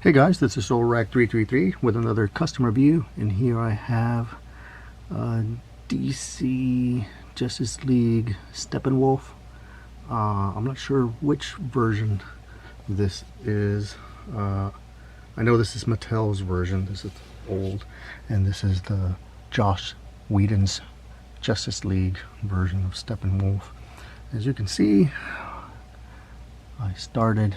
Hey guys, this is SolarRag333 with another custom review, and here I have DC Justice League Steppenwolf. I'm not sure which version this is. I know this is Mattel's version. This is old, and this is the Joss Whedon's Justice League version of Steppenwolf. As you can see, I started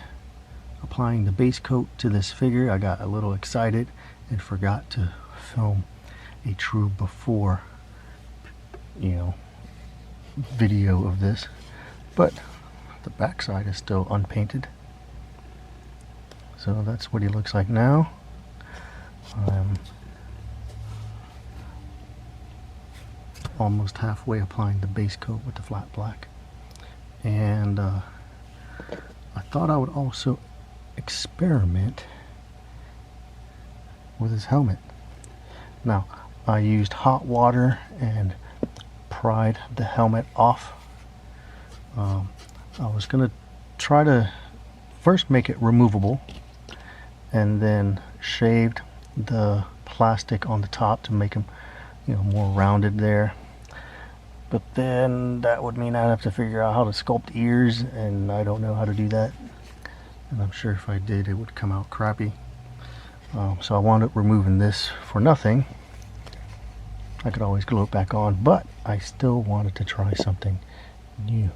applying the base coat to this figure. I got a little excited and forgot to film a true before, video of this, but the backside is still unpainted, so that's what he looks like now. I'm almost halfway applying the base coat with the flat black, and I thought I would also experiment with his helmet. Now, I used hot water and pried the helmet off. I was gonna try to first make it removable and then shaved the plastic on the top to make him more rounded there, but then that would mean I'd have to figure out how to sculpt ears, and I don't know how to do that. And I'm sure if I did, it would come out crappy. So I wound up removing this for nothing. I could always glue it back on, but I still wanted to try something new.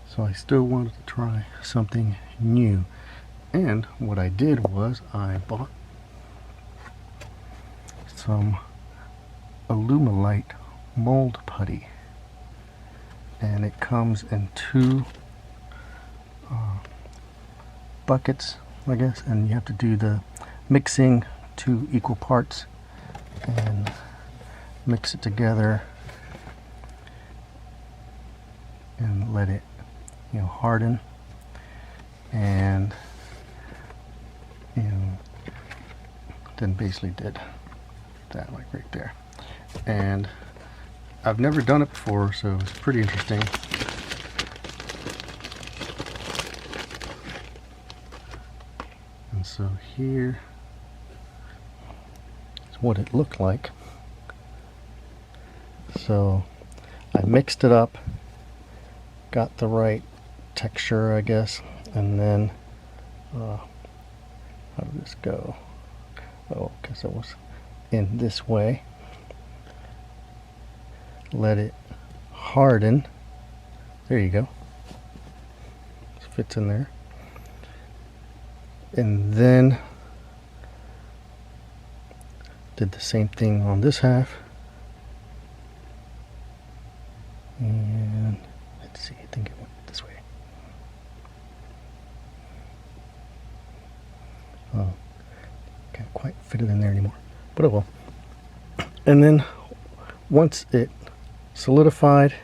So I still wanted to try something new, and what I did was I bought some Alumilite mold putty, and it comes in two buckets, I guess, and you have to do the mixing 2 equal parts and mix it together and let it harden, and then basically did that, like right there. And I've never done it before, so it's pretty interesting. And so here is what it looked like. So I mixed it up, got the right texture, I guess, and then how did this go? Oh, because it was in this way. Let it harden. There you go. It fits in there. And then did the same thing on this half. And let's see, I think it went this way. Oh, can't quite fit it in there anymore, but it will. And then once it solidified,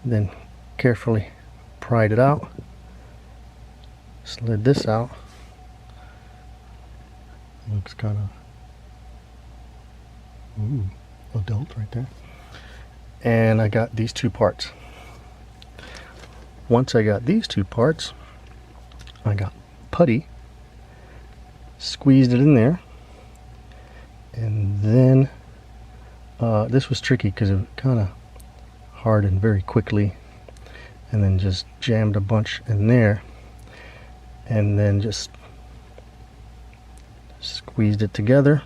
then carefully pried it out, slid this out. Looks kind of adult right there. And I got these 2 parts. Once I got these 2 parts, I got putty, squeezed it in there, and then this was tricky because it kind of hardened very quickly, and then just jammed a bunch in there, and then just squeezed it together.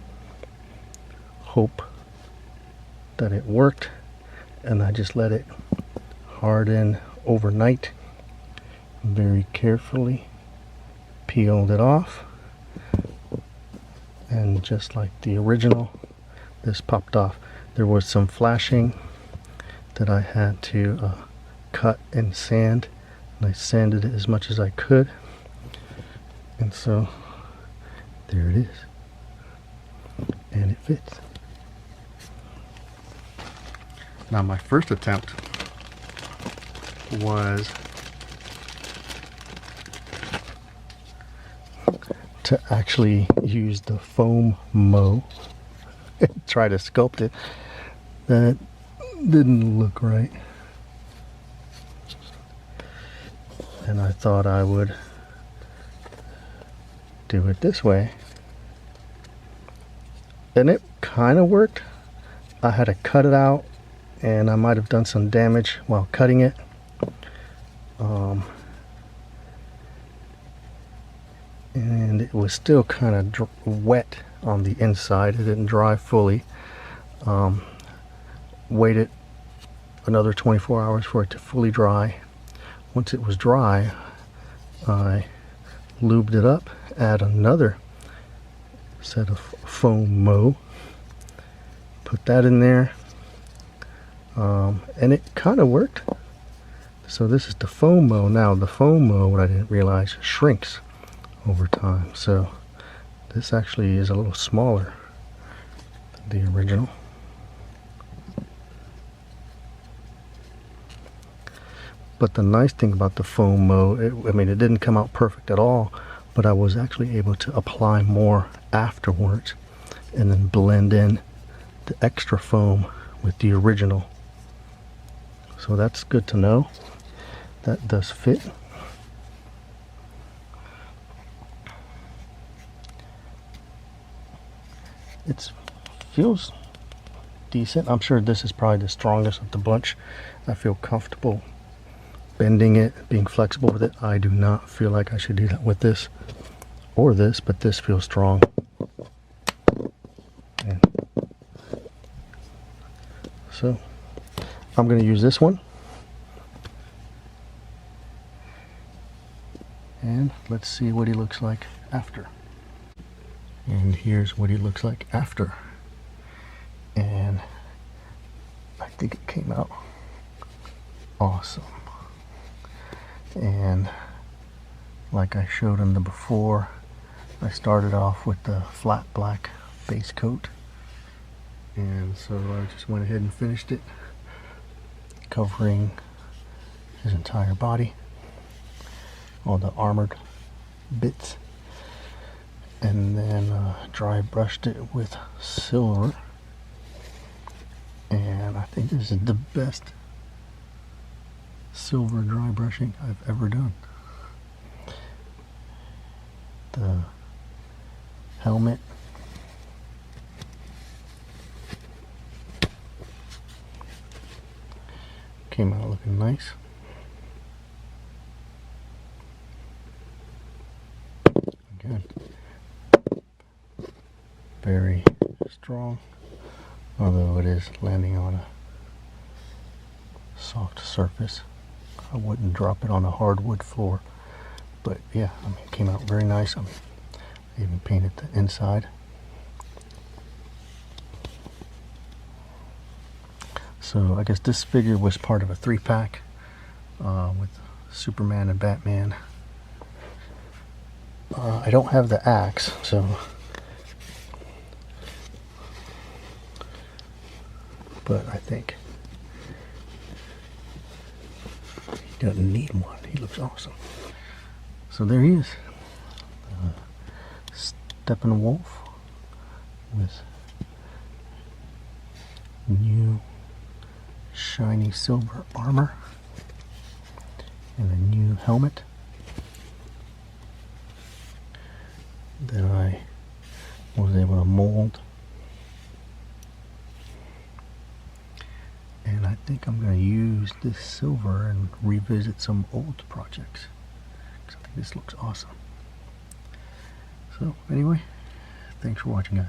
Hope that it worked, and I just let it harden overnight. Very carefully peeled it off, and just like the original, this popped off. There was some flashing that I had to cut and sand, and I sanded it as much as I could, and so there it is, and it fits. Now, my first attempt was to actually use the foam mow and try to sculpt it. That didn't look right. And I thought I would do it this way. And it kind of worked. I had to cut it out, and I might have done some damage while cutting it. And it was still kind of wet on the inside. It didn't dry fully. Waited another 24 hours for it to fully dry. Once it was dry, I lubed it up, add another set of foam mow, put that in there, and it kind of worked. So this is the foam mow. Now the foam mow, what I didn't realize, shrinks over time. So this actually is a little smaller than the original. But the nice thing about the foam mow, I mean, it didn't come out perfect at all, but I was actually able to apply more afterwards and then blend in the extra foam with the original. So that's good to know. That does fit. It feels decent. I'm sure this is probably the strongest of the bunch. I feel comfortable bending it, being flexible with it. I do not feel like I should do that with this or this, but this feels strong. And so I'm going to use this one. And let's see what he looks like after. And here's what he looks like after. And I think it came out awesome. And like I showed in the before, I started off with the flat black base coat. And so I just went ahead and finished it, covering his entire body, all the armored bits. And then dry brushed it with silver, and I think this is the best silver dry brushing I've ever done. The helmet, came out looking nice. Again, very strong, although it is landing on a soft surface. I wouldn't drop it on a hardwood floor, but yeah, I mean, it came out very nice. I mean, I even painted the inside. So I guess this figure was part of a 3-pack with Superman and Batman. I don't have the axe, so but I think he doesn't need one. He looks awesome. So there he is, Steppenwolf with new shiny silver armor and a new helmet that I was able to mold. And I think I'm going to use this silver and revisit some old projects, because I think this looks awesome. So anyway, thanks for watching, guys.